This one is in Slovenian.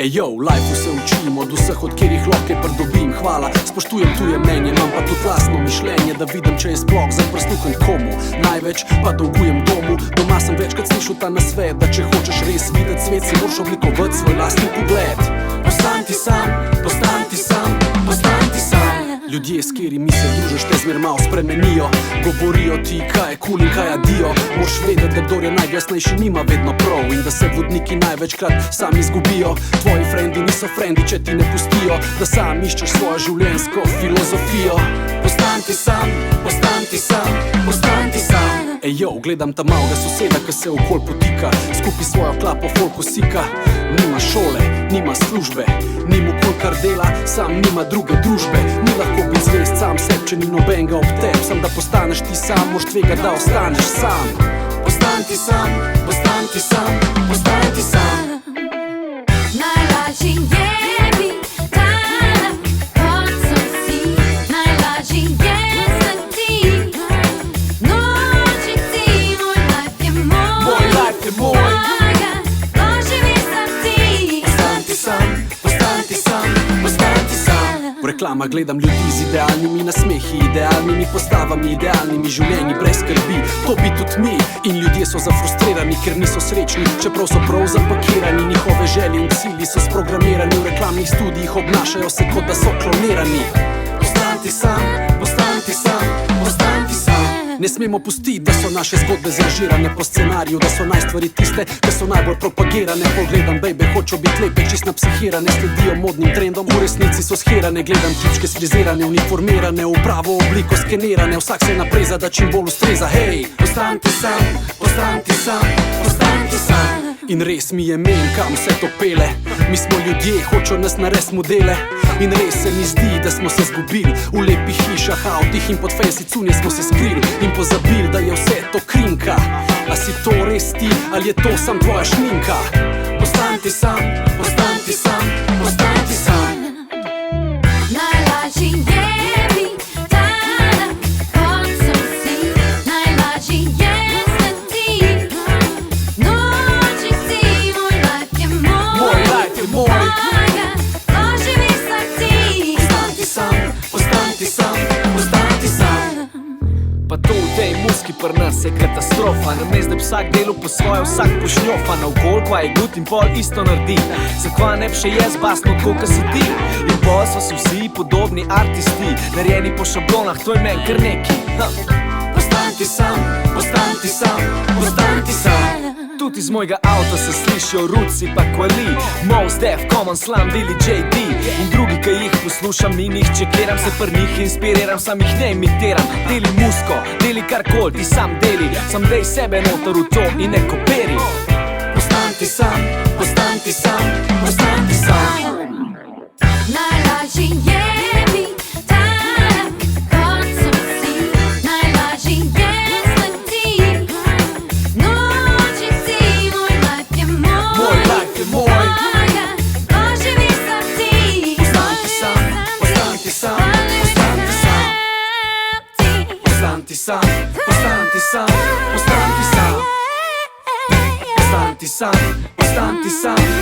Ejo, v lifeu se učim od vseh, od kjerih lahko pridobim. Hvala, spoštujem tuje mnenje, imam pa tudi lastno mišljenje, da vidim, če je sploh za prisluhnit komu. Največ pa dolgujem domu. Doma sem večkrat slišal ta nasvet, da če hočeš res videti svet, si moraš oblikovati svoj lastni pogled. Postan ti sam, postan ti sam, postan ti sam. Ljudje, s katerimi se družiš, te zmer malo spremenijo. Govorijo ti, kaj je cool in kaj je dio. Moraš vedeti, da kdor je najglasnejši, nima vedno prav in da se vodniki največkrat sami izgubijo. Tvoji frendi niso frendi, če ti ne pustijo, da sam iščeš svojo življenjsko filozofijo. Postan ti sam, postan ti sam, postan ti sam. Ejo, gledam ta malega soseda, ki se okol potika, skupaj svojo klapo folko sika. Nima šole, nima službe, nima okol kar dela, sam nima druge družbe. Ni lahko biti zvest sam seb, če ni nobenega ob teb. Sam da postaneš ti sam, moš tvega, da ostaneš sam. Postan ti sam, postan ti sam, postan ti sam. Najlažji je biti tam, kot so vsi. Najlažji je sledi noči ti. Moj life je moj, Moj life je moj. moja, doživi sem ti. Postan ti sam, postan ti sam, postan ti sam. V reklamah gledam ljudi z idealnimi nasmehi, idealnimi postavami, idealnimi življenji brez skrbi. To bi tudi mi. In ljudje so zafrustrirani, ker niso srečni, čeprav so prav zapakirani. Njihove želje in cilji so sprogramirani, v reklamnih studijih obnašajo se, kot da so klonirani. Postan ti sam, postan ti sam, postan ti sam. Ne smemo pustiti, da so naše zgodbe zrežirane po scenariju, da so najstvari tiste, ki so najbolj propagirane. Pogledam, baby, hočo biti lepe, čist napsihirane, sledijo modnim trendom, v resnici so shirane. Gledam tipčke sfrizirane, uniformirane, v pravo obliko skenirane. Vsak se napreza, da čim bolj ustreza. Hej, postan ti sam, postan ti sam, postan ti sam. In res mi je men, kam se to pele. Mi smo ljudje, hočo nas nares modele. In res se mi zdi, da smo se zgubili v lepih hišah, avtih in pod fancy cunje smo se skrili in pozabili, da je vse to krinka. A si to res ti, ali je to sam tvoja šminka? Postan ti sam, postan ti sam, postan ti sam. Najlažji je biti tam, kot so vsi. Najlažji je sledi noči ti. Moj life je moj, Moj life je moj. moja, doživi sem ti. Postan ti sam, postan ti sam, postan ti sam. Pa to v tej muski pri nas je katastrofa. Namesto da bi vsak delal po svoje, vsak pošnjofa. Naokol kva je gut in pol isto naredi. Zakva ne bi še jaz basno tako, ka si ti. In pol so si vsi podobni artisti, narejeni po šablonah, to je men kar neki. Postan ti sam, postan ti sam, postan ti sam. Tudi iz mojega avta se slišijo Ruci pa Kvali, Mos Def, Common, Slam, Billy, JD in drugi, ki jih poslušam in jih čekiram, se pri njih inspiriram, sam jih ne imitiram. Deli musko, deli karkoli, ti sam deli, sam dej sebe noter v to in ne koperi. Postan ti sam, postan ti sam, postan ti sam. Najlažji je biti tam, kot so vsi. Najlažji je sledi noči ti. Moj life je moj, Moj life je moj. moja, doživi sem ti. Postan ti sam, postan ti sam, postan ti sam. Postan ti sam, postan ti sam, postan ti sam. Postan ti sam, postan ti sam.